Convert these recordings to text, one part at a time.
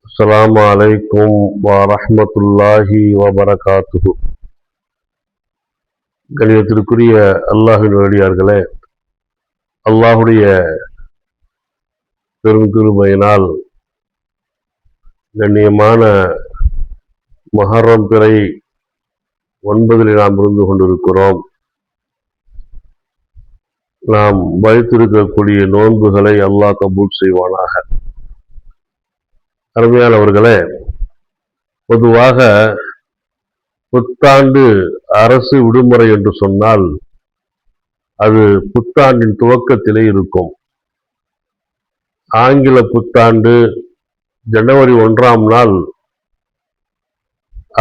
அஸ்ஸலாமு அலைக்கும் வரஹ்மத்துல்லாஹி வபரகாத்துஹு. கணியத்திற்குரிய அல்லாஹ்வின் நல்லடியார்களே, அல்லாஹுடைய பெருங்கிருபையினால் கண்ணியமான முஹர்ரம் பிறை 9 நாம் இருந்து கொண்டிருக்கிறோம். நாம் வைத்திருக்கக்கூடிய நோன்புகளை அல்லாஹ் கபூல் செய்வானாக. அருமையானவர்களே, பொதுவாக புத்தாண்டு அரசு விடுமுறை என்று சொன்னால் அது புத்தாண்டின் துவக்கத்திலே இருக்கும். ஆங்கில புத்தாண்டு ஜனவரி 1ஆம் நாள்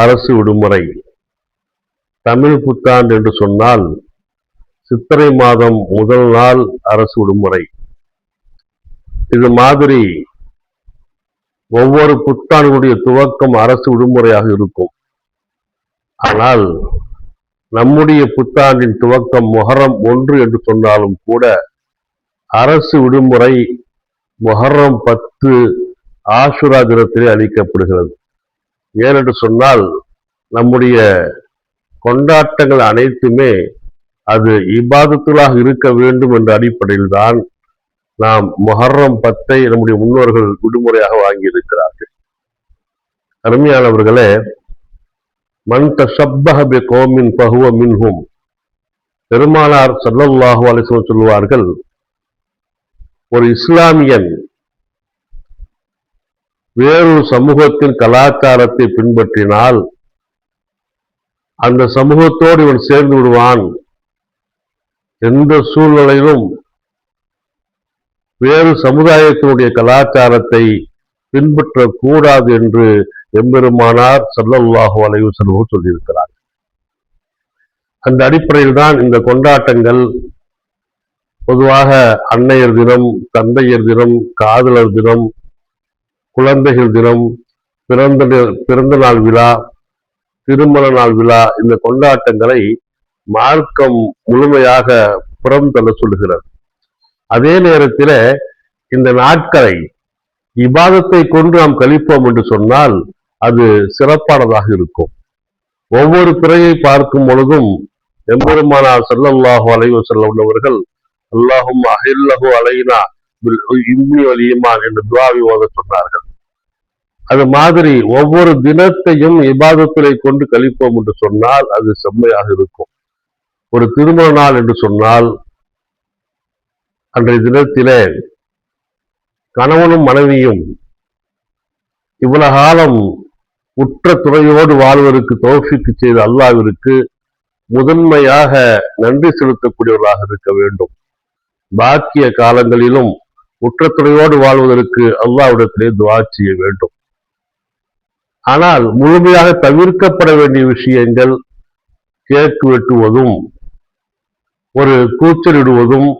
அரசு விடுமுறை. தமிழ் புத்தாண்டு என்று சொன்னால் சித்திரை மாதம் முதல் நாள் அரசு விடுமுறை. இது மாதிரி ஒவ்வொரு புத்தாண்டுடைய துவக்கம் அரசு விடுமுறையாக இருக்கும். ஆனால் நம்முடைய புத்தாண்டின் துவக்கம் முஹர்ரம் 1 என்று சொன்னாலும் கூட அரசு விடுமுறை முஹர்ரம் 10 ஆஷுரா தினத்திலே அளிக்கப்படுகிறது. ஏனென்று சொன்னால் நம்முடைய கொண்டாட்டங்கள் அனைத்துமே அது இபாதத்துகளாக இருக்க வேண்டும் என்ற அடிப்படையில் தான் நாம் முஹர்ரம் 10 நம்முடைய முன்னோர்கள் விடுமுறையாக வாங்கியிருக்கிறார்கள். அருமையானவர்களே, மன் தஷப்பஹ பிகௌமின் ஃபஹுவ மின்ஹும். பெருமானார் ஸல்லல்லாஹு அலைஹி வஸல்லம் சொல்வார்கள், ஒரு இஸ்லாமியன் வேறொரு சமூகத்தின் கலாச்சாரத்தை பின்பற்றினால் அந்த சமூகத்தோடு இவன் சேர்ந்து விடுவான். எந்த சூழ்நிலையிலும் வேறு சமுதாயத்தினுடைய கலாச்சாரத்தை பின்பற்றக்கூடாது என்று எம்பெருமானார் ஸல்லல்லாஹு அலைஹி வஸல்லம் சொல்லியிருக்கிறார். அந்த அடிப்படையில் தான் இந்த கொண்டாட்டங்கள் பொதுவாக அன்னையர் தினம், தந்தையர் தினம், காதலர் தினம், குழந்தைகள் தினம், பிறந்த நாள் விழா, திருமண நாள் விழா, இந்த கொண்டாட்டங்களை மார்க்கம் முழுமையாக புறம் தள்ள சொல்லுகிறது. அதே நேரத்தில் இந்த நாட்களை இபாதத்தை கொண்டு நாம் கழிப்போம் என்று சொன்னால் அது சிறப்பானதாக இருக்கும். ஒவ்வொரு பிறையை பார்க்கும் பொழுதும் எம்பெருமானார் ஸல்லல்லாஹு அலைஹி வஸல்லம் அவர்கள் அல்லாஹும்ம அஹில்லஹு அலைனா பில் இம்னி வல் ஈமான் என்ற துஆவை ஓத சொன்னார்கள். அது மாதிரி ஒவ்வொரு தினத்தையும் இபாதத்திலே கொண்டு கழிப்போம் என்று சொன்னால் அது செம்மையாக இருக்கும். ஒரு திருமண நாள் என்று சொன்னால் அன்றைய தினத்திலே கணவனும் மனைவியும் இவ்வளவு காலம் உற்ற துணையோடு வாழ்வதற்கு தௌஃபீக் செய்த அல்லாஹ்விற்கு முதன்மையாக நன்றி செலுத்தக்கூடியவர்களாக இருக்க வேண்டும். பாக்கிய காலங்களிலும் உற்ற துணையோடு வாழ்வதற்கு அல்லாஹ்விடத்திலே துஆ செய்ய வேண்டும். ஆனால் முழுமையாக தவிர்க்கப்பட வேண்டிய விஷயங்கள் கேக்கு வெட்டுவதும், ஒரு கூச்சலிடுவதும்,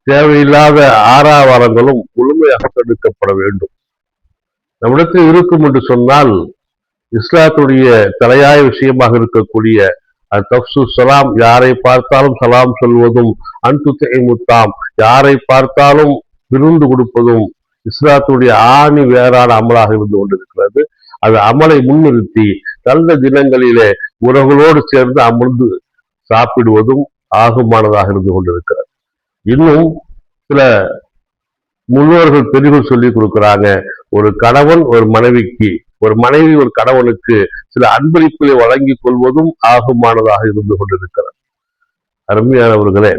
தேவையில்லாத ஆரவாரங்களும் முழுமையாக தடுக்கப்பட வேண்டும். நம்மிடத்தில் இருக்கும் என்று சொன்னால் இஸ்லாத்துடைய தலையாய விஷயமாக இருக்கக்கூடிய தஃப்சு சலாம், யாரை பார்த்தாலும் சலாம் சொல்வதும், அன்துத்இமுத்தாம், யாரை பார்த்தாலும் விருந்து கொடுப்பதும் இஸ்லாத்துடைய ஆணி வேறான அமலாக இருந்து கொண்டிருக்கிறது. அது அமலை முன்னிறுத்தி நல்ல தினங்களிலே உறவுகளோடு சேர்ந்து அமர்ந்து சாப்பிடுவதும் ஆகுமானதாக இருந்து கொண்டிருக்கிறது. இன்னும் சில முன்னோர்கள் பெரியவர்கள் சொல்லி கொடுக்கிறாங்க, ஒரு கணவன் ஒரு மனைவிக்கு, ஒரு மனைவி ஒரு கணவனுக்கு சில அன்பளிப்புகளை வழங்கிக் கொள்வதும் ஆகுமானதாக இருந்து கொண்டிருக்கிறது. அருமையானவர்களே,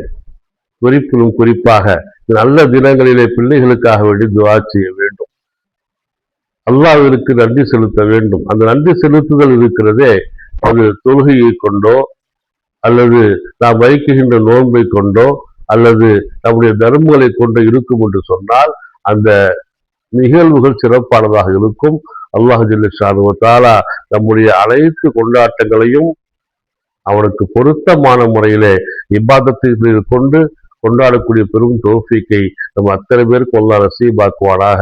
குறிப்பிலும் குறிப்பாக நல்ல தினங்களிலே பிள்ளைகளுக்காக வேண்டி துஆ செய்ய வேண்டும். அல்லாஹ்விற்கு நன்றி செலுத்த வேண்டும். அந்த நன்றி செலுத்துதல் இருக்கிறதே, அது தொழுகையை கொண்டோ அல்லது நாம் வைக்குகின்ற நோன்பை கொண்டோ அல்லது நம்முடைய தர்மங்களை கொண்டு இருக்கும் என்று சொன்னால் அந்த நிகழ்வுகள் சிறப்பானதாக இருக்கும். அல்லாஹ் ஜல்ல ஷானுஹு வ தஆலா நம்முடைய அனைத்து கொண்டாட்டங்களையும் அவனுக்கு பொருத்தமான முறையிலே இபாதத்தை கொண்டு கொண்டாடக்கூடிய பெரும் தௌஃபீக்கை நம் அத்தனை பேருக்கு அல்லாஹ் நசீபாக்குவானாக.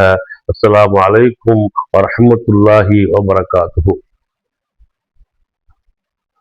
அஸ்ஸலாமு அலைக்கும் வரஹ்மத்துல்லாஹி வபரகாத்துஹு.